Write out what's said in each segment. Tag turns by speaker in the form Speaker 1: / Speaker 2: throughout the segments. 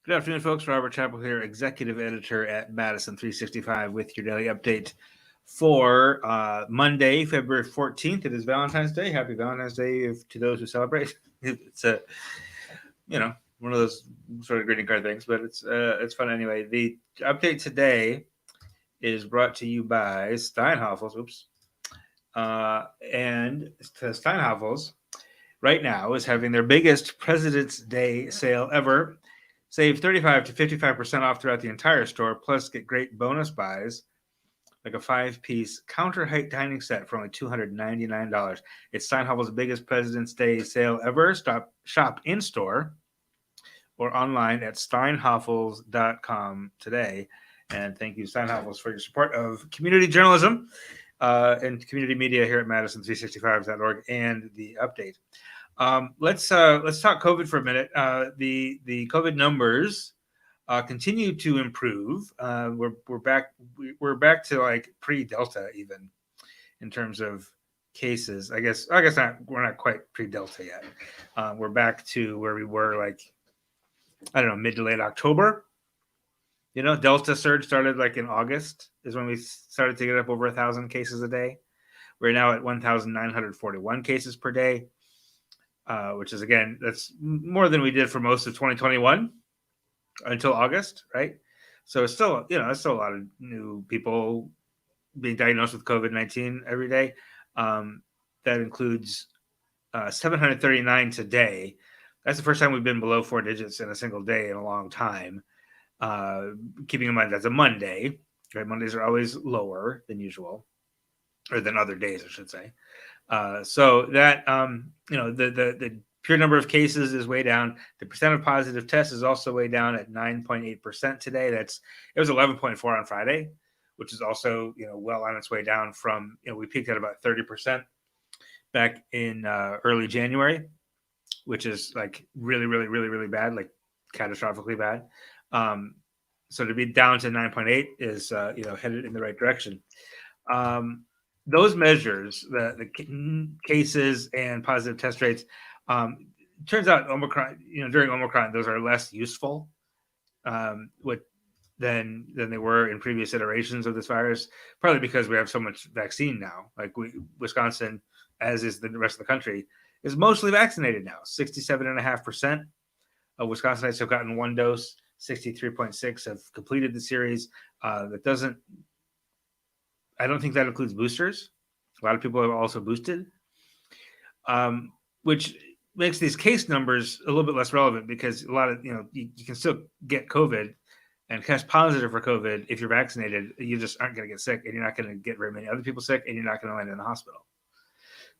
Speaker 1: Good afternoon, folks. Robert Chappell here, executive editor at Madison365 with your daily update for Monday, February 14th. It is Valentine's Day. Happy Valentine's Day to those who celebrate. It's one of those sort of greeting card things, but it's fun anyway. The update today is brought to you by Steinhafels. And Steinhafels right now is having their biggest President's Day sale ever. Save 35 to 55% off throughout the entire store, plus get great bonus buys like a 5-piece counter height dining set for only $299. It's Steinhafels' biggest President's Day sale ever. Shop in store or online at steinhafels.com today. And thank you, Steinhafels, for your support of community journalism and community media here at Madison365.org and the update. Let's talk COVID for a minute. The COVID numbers continue to improve. We're back to like pre-Delta even in terms of cases. I guess not. We're not quite pre-Delta yet. We're back to where we were like mid to late October. Delta surge started like in August is when we started to get up over 1,000 cases a day. We're now at 1,941 cases per day. Which is, again, that's more than we did for most of 2021 until August, right? So it's still, it's still a lot of new people being diagnosed with COVID-19 every day. That includes 739 today. That's the first time we've been below 4 digits in a single day in a long time. Keeping in mind that's a Monday, right? Mondays are always lower than usual, or than other days, I should say. So that, the pure number of cases is way down. The percent of positive tests is also way down at 9.8% today. It was 11.4 on Friday, which is also, well on its way down from, we peaked at about 30% back in early January, which is like really, really, really, really bad, like catastrophically bad. So to be down to 9.8 is, headed in the right direction. Those measures, the cases and positive test rates, turns out Omicron, during Omicron, those are less useful than they were in previous iterations of this virus, partly because we have so much vaccine now. Like Wisconsin, as is the rest of the country, is mostly vaccinated now. 67.5% of Wisconsinites have gotten one dose. 63.6% have completed the series. I don't think that includes boosters. A lot of people have also boosted, which makes these case numbers a little bit less relevant because a lot of, you can still get COVID and test positive for COVID if you're vaccinated. You just aren't going to get sick, and you're not going to get very many other people sick, and you're not going to land in the hospital,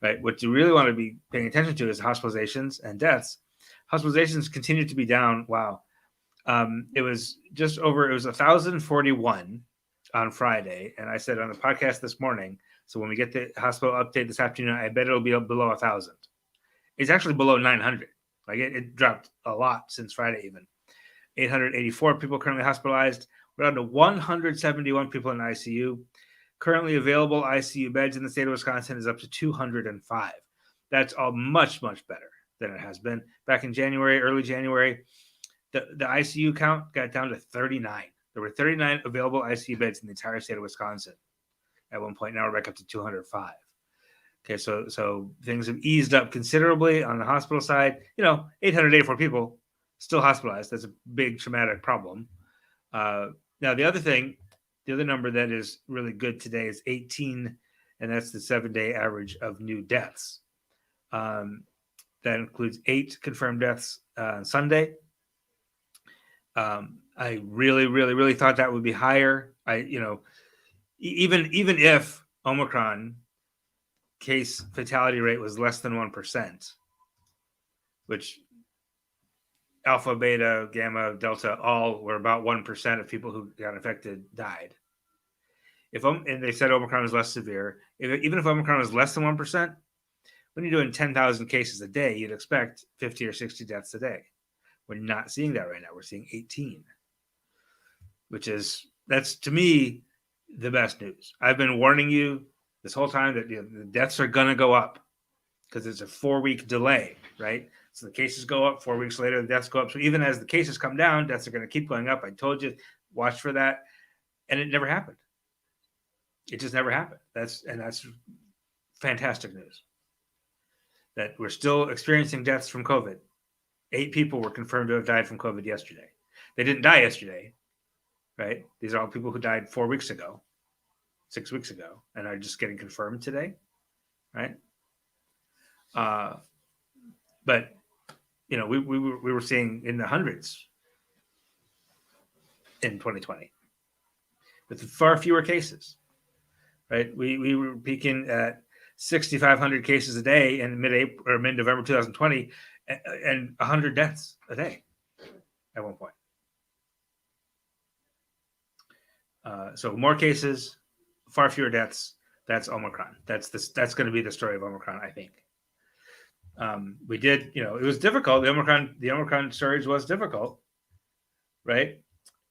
Speaker 1: right? What you really want to be paying attention to is hospitalizations and deaths. Hospitalizations continue to be down. Wow. It was 1,041 on Friday, and I said on the podcast this morning, so when we get the hospital update this afternoon, I bet it'll be below 1,000. It's actually below 900. Like it dropped a lot since Friday even. 884 people currently hospitalized. We're down to 171 people in ICU. Currently available ICU beds in the state of Wisconsin is up to 205. That's all much, much better than it has been. Back in January, early January, the ICU count got down to 39. There were 39 available ICU beds in the entire state of Wisconsin at one point. Now we're back up to 205. Okay, so things have eased up considerably on the hospital side. 884 people still hospitalized. That's a big traumatic problem. Now, the other number that is really good today is 18, and that's the 7-day average of new deaths. That includes 8 confirmed deaths on Sunday. I really, really, really thought that would be higher. Even if Omicron case fatality rate was less than 1%, which Alpha, Beta, Gamma, Delta, all were about 1% of people who got infected died. And they said Omicron was less severe. Even if Omicron was less than 1%, when you're doing 10,000 cases a day, you'd expect 50 or 60 deaths a day. We're not seeing that right now. We're seeing 18, that's to me the best news. I've been warning you this whole time that the deaths are going to go up because it's a 4-week delay, right? So the cases go up. 4 weeks later, the deaths go up. So even as the cases come down, deaths are going to keep going up. I told you, watch for that. And it never happened. It just never happened. That's fantastic news. That we're still experiencing deaths from COVID. 8 people were confirmed to have died from COVID yesterday. They didn't die yesterday, right? These are all people who died 4 weeks ago, 6 weeks ago, and are just getting confirmed today, right? But you know, we were seeing in the hundreds in 2020 with far fewer cases, right? We were peaking at 6,500 cases a day in mid-April or mid-November 2020, and 100 deaths a day at one point. So more cases, far fewer deaths. That's Omicron. That's going to be the story of Omicron, I think. We did, you know, it was difficult. The Omicron surge was difficult, right?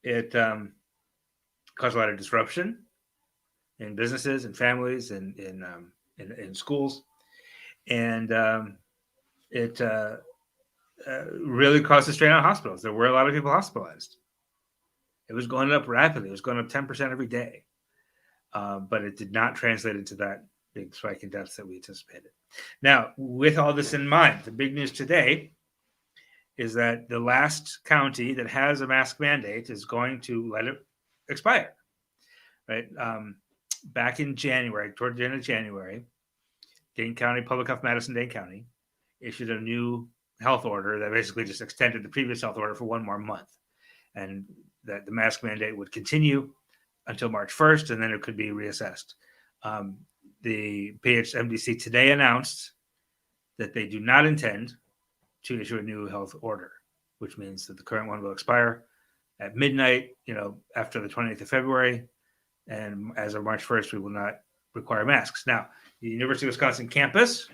Speaker 1: It caused a lot of disruption in businesses and families and in schools, and it really caused a strain on hospitals. There were a lot of people hospitalized. It was going up rapidly. It was going up 10% every day, but it did not translate into that big spike in deaths that we anticipated. Now, with all this in mind, the big news today is that the last county that has a mask mandate is going to let it expire, right? Back in January, toward the end of January, Dane County, Public Health Madison, Dane County, issued a new health order that basically just extended the previous health order for one more month, and that the mask mandate would continue until March 1st, and then it could be reassessed. The PHMDC today announced that they do not intend to issue a new health order, which means that the current one will expire at midnight, you know, after the 28th of February. And as of March 1st, we will not require masks. Now, the University of Wisconsin campus,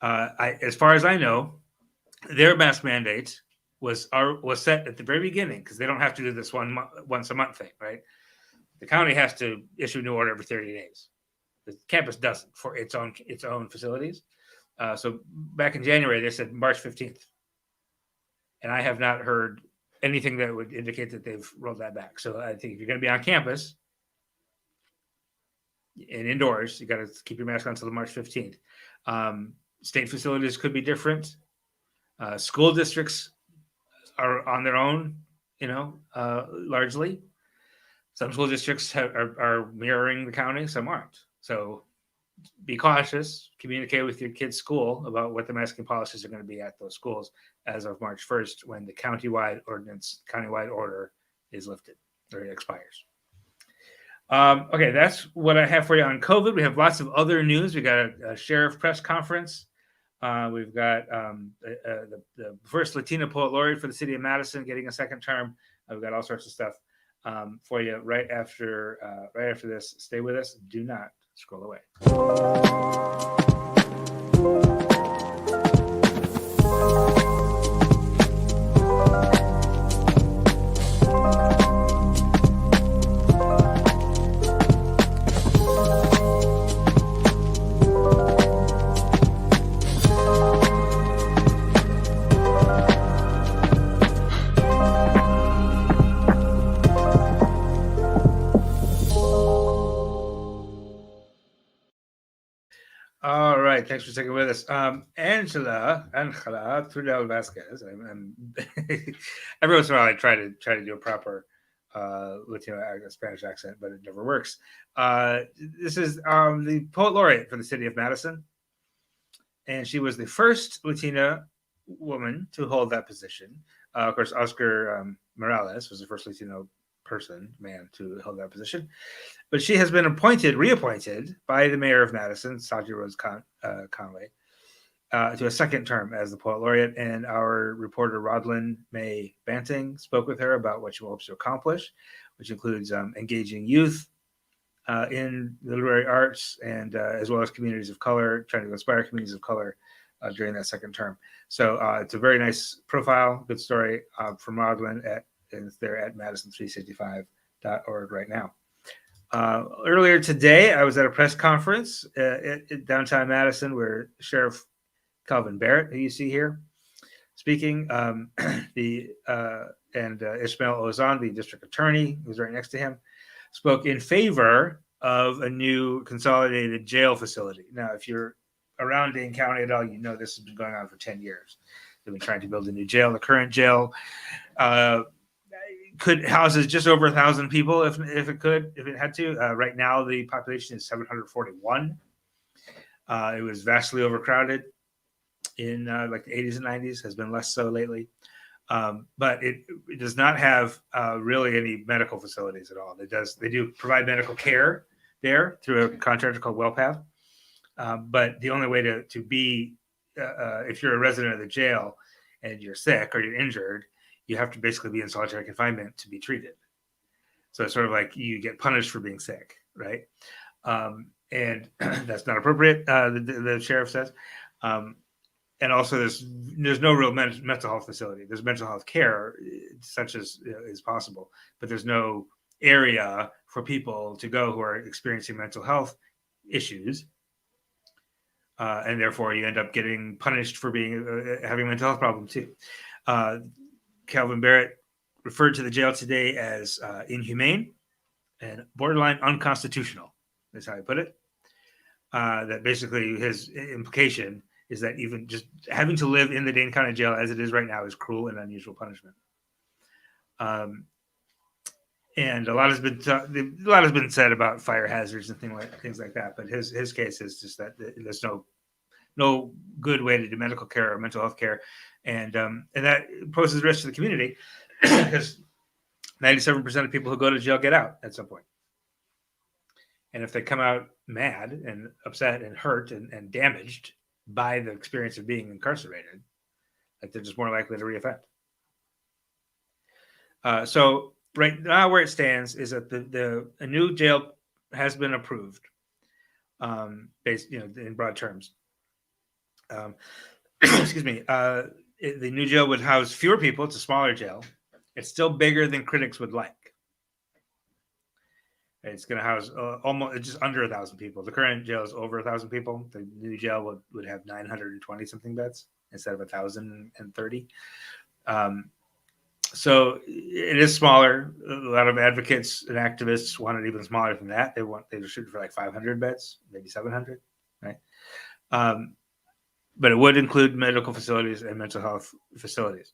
Speaker 1: as far as I know, their mask mandate was set at the very beginning, because they don't have to do this once a month thing, right? The county has to issue a new order every 30 days. The campus doesn't for its own facilities. So back in January, they said March 15th. And I have not heard anything that would indicate that they've rolled that back. So I think if you're going to be on campus and indoors, you got to keep your mask on until March 15th. State facilities could be different. School districts are on their own, you know, largely. Some school districts are mirroring the county, some aren't. So be cautious, communicate with your kid's school about what the masking policies are going to be at those schools as of March 1st, when the countywide order is lifted or it expires. Okay, that's what I have for you on COVID. We have lots of other news. We got a sheriff press conference. We've got the first Latina poet laureate for the city of Madison getting a second term. We've got all sorts of stuff for you right after this. Stay with us. Do not scroll away. All right, thanks for sticking with us. Angela Trudel Vasquez. I'm every once in a while I try to do a proper Latino Spanish accent, but it never works. This is the poet laureate for the city of Madison, and she was the first Latina woman to hold that position. Of course, Oscar Morales was the first Latino man to hold that position, but she has been reappointed by the mayor of Madison, Saji Rose Conway, to a second term as the poet laureate. And our reporter Rodlin May Banting spoke with her about what she hopes to accomplish, which includes engaging youth in the literary arts, and as well as communities of color, trying to inspire communities of color during that second term. So it's a very nice profile, good story from Rodlin and it's there at Madison365.org right now. Earlier today, I was at a press conference at downtown Madison where Sheriff Kalvin Barrett, who you see here speaking, and Ismail Ozan, the district attorney, who's right next to him, spoke in favor of a new consolidated jail facility. Now, if you're around Dane County at all, you know this has been going on for 10 years. They've been trying to build a new jail. The current jail could houses just over 1,000 people if it had to. Right now, the population is 741. It was vastly overcrowded in like the 80s and 90s, has been less so lately. But it does not have really any medical facilities at all. They do provide medical care there through a contractor called WellPath. But the only way to be, if you're a resident of the jail and you're sick or you're injured, you have to basically be in solitary confinement to be treated. So it's sort of like you get punished for being sick, right? And that's not appropriate, the sheriff says. And also, there's no real mental health facility. There's mental health care, such as is possible, but there's no area for people to go who are experiencing mental health issues, and therefore you end up getting punished for having a mental health problem too. Kalvin Barrett referred to the jail today as inhumane and borderline unconstitutional. Is how he put it. That basically his implication is that even just having to live in the Dane County Jail as it is right now is cruel and unusual punishment. And a lot has been said about fire hazards and things like that. But his case is just that there's no good way to do medical care or mental health care, and that poses risk to the community because 97% of people who go to jail get out at some point. And if they come out mad and upset and hurt and damaged by the experience of being incarcerated, like they're just more likely to reoffend. So right now where it stands is that a new jail has been approved, based in broad terms. Excuse me. The new jail would house fewer people. It's a smaller jail. It's still bigger than critics would like. It's going to house almost just under 1,000 people. The current jail is over 1,000 people. The new jail would have 920 something beds instead of 1,030. So it is smaller. A lot of advocates and activists want it even smaller than that. They were shooting for like 500 beds, maybe 700, right? But it would include medical facilities and mental health facilities.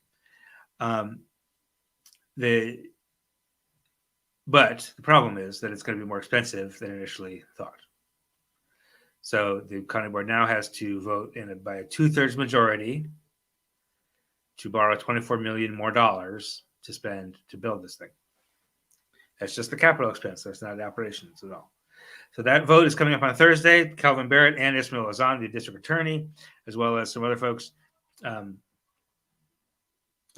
Speaker 1: But the problem is that it's going to be more expensive than initially thought. So the county board now has to vote by a 2/3 majority to borrow $24 million more dollars to spend to build this thing. That's just the capital expense. That's not the operations at all. So that vote is coming up on Thursday. Kalvin Barrett and Ismail Ozan, the district attorney, as well as some other folks,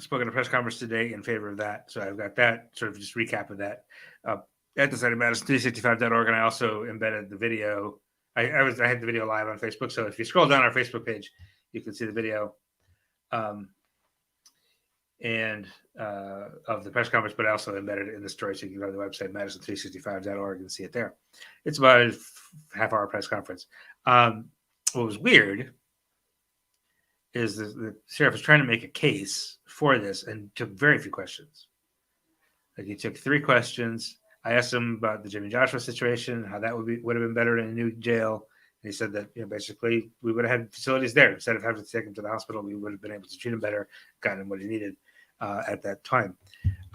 Speaker 1: spoke at a press conference today in favor of that. So I've got that sort of just recap of that at the site of Madison365.org, and I also embedded the video. I had the video live on Facebook, so if you scroll down our Facebook page, you can see the video and of the press conference, but I also embedded it in the story, so you can go to the website Madison365.org and see it there. It's about a half-hour press conference. What was weird is the sheriff was trying to make a case for this and took very few questions. Like he took 3 questions. I asked him about the Jimmy Joshua situation, how that would have been better in a new jail. And he said that basically we would have had facilities there instead of having to take him to the hospital. We would have been able to treat him better, gotten him what he needed at that time.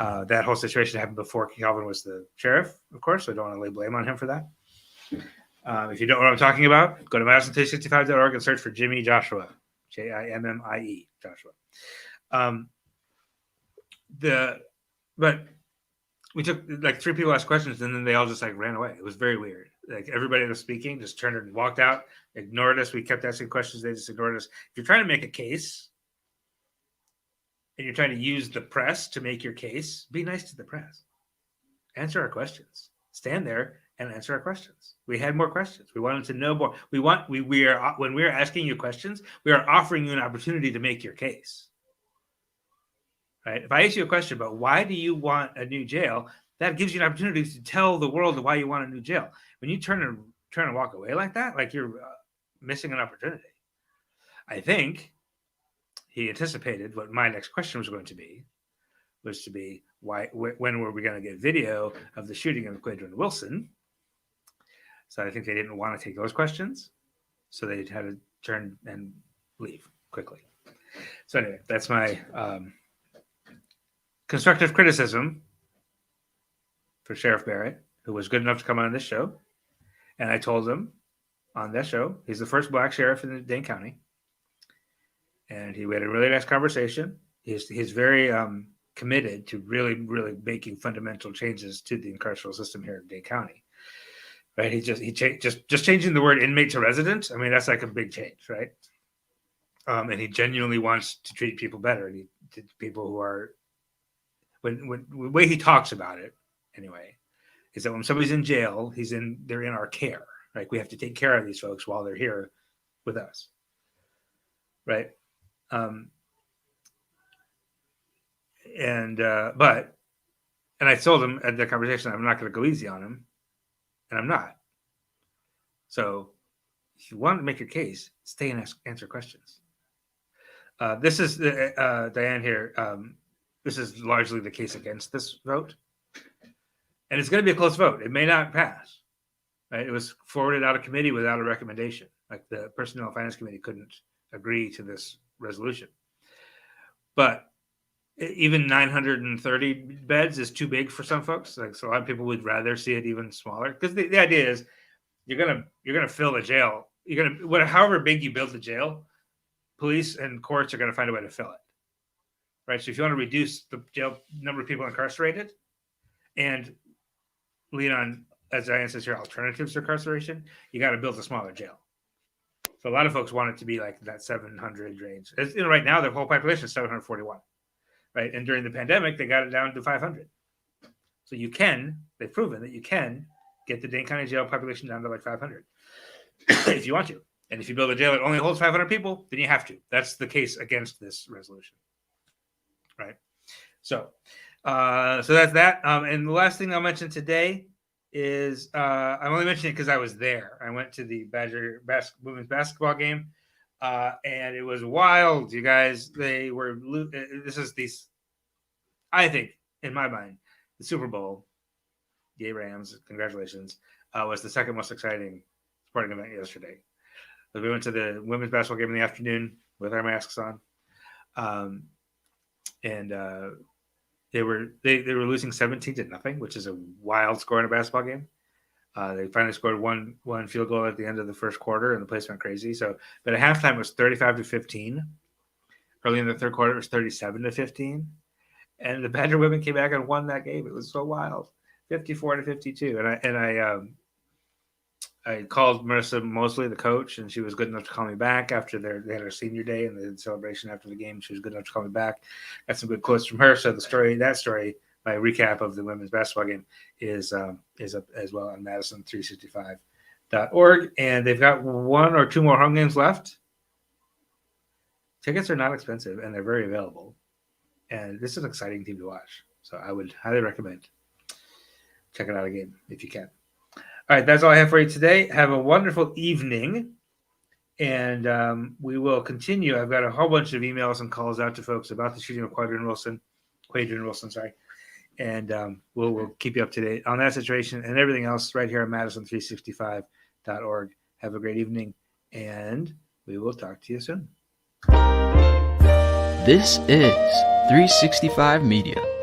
Speaker 1: That whole situation happened before Kalvin was the sheriff, of course. So I don't want to lay blame on him for that. If you don't know what I'm talking about, go to Madison365.org and search for Jimmy Joshua. Jimmie Joshua. But we took like 3 people asked questions and then they all just like ran away. It was very weird. Like everybody that was speaking just turned and walked out, ignored us. We kept asking questions. They just ignored us. If you're trying to make a case and you're trying to use the press to make your case, be nice to the press. Answer our questions. Stand there and answer our questions. We had more questions. We wanted to know more. When we are asking you questions, we are offering you an opportunity to make your case. Right? If I ask you a question about why do you want a new jail, that gives you an opportunity to tell the world why you want a new jail. When you turn and walk away like that, like you're missing an opportunity. I think he anticipated what my next question was going to be, when were we going to get video of the shooting of Quadrin Wilson? So I think they didn't want to take those questions, so they had to turn and leave quickly. So anyway, that's my constructive criticism for Sheriff Barrett, who was good enough to come on this show. And I told him on that show, he's the first black sheriff in Dane County. And we had a really nice conversation. He's very committed to really, really making fundamental changes to the carceral system here in Dane County. Right? Just changing the word inmate to resident. I mean, that's like a big change, right? And he genuinely wants to treat people better. And people who are, when the way he talks about it, anyway, is that when somebody's in jail, they're in our care. Like, we have to take care of these folks while they're here with us, right? And I told him at the conversation, I'm not going to go easy on him, and I'm not. So if you want to make your case, stay and answer questions. This is Diane here. This is largely the case against this vote, and it's going to be a close vote. It may not pass. Right? It was forwarded out of committee without a recommendation. Like, the Personnel and Finance Committee couldn't agree to this resolution. But even 930 beds is too big for some folks. Like, so a lot of people would rather see it even smaller, because the idea is you're gonna fill the jail. However big you build the jail, police and courts are gonna find a way to fill it. Right. So if you want to reduce the jail number of people incarcerated and lean on, as Diane says here, alternatives to incarceration, you got to build a smaller jail. So a lot of folks want it to be like that 700 range. Right now, the whole population is 741, right? And during the pandemic, they got it down to 500. So they've proven that you can get the Dane County jail population down to like 500 if you want to. And if you build a jail that only holds 500 people, then you have to. That's the case against this resolution, right? So that's that. And the last thing I'll mention today is I'm only mentioning it because I was there. I went to the Badger women's basketball game, and it was wild, you guys. They were. I think, in my mind, the Super Bowl. Yay, Rams! Congratulations. Was the second most exciting sporting event yesterday. So we went to the women's basketball game in the afternoon with our masks on, and they were losing 17-0, which is a wild score in a basketball game. They finally scored one field goal at the end of the first quarter, and the place went crazy. So, but at halftime it was 35-15. Early in the third quarter, it was 37-15, and the Badger women came back and won that game. It was so wild, 54-52. And I called Marissa Mosley, the coach, and she was good enough to call me back after they had our senior day and the celebration after the game. She was good enough to call me back. Got some good quotes from her. So that story, my recap of the women's basketball game is up as well on Madison365.org. And they've got one or two more home games left. Tickets are not expensive, and they're very available. And this is an exciting team to watch. So I would highly recommend checking out a game if you can. All right, that's all I have for you today. Have a wonderful evening, and we will continue. I've got a whole bunch of emails and calls out to folks about the shooting of Quadrin Wilson, and we'll keep you up to date on that situation and everything else right here at Madison365.org. Have a great evening, and we will talk to you soon.
Speaker 2: This is 365 Media.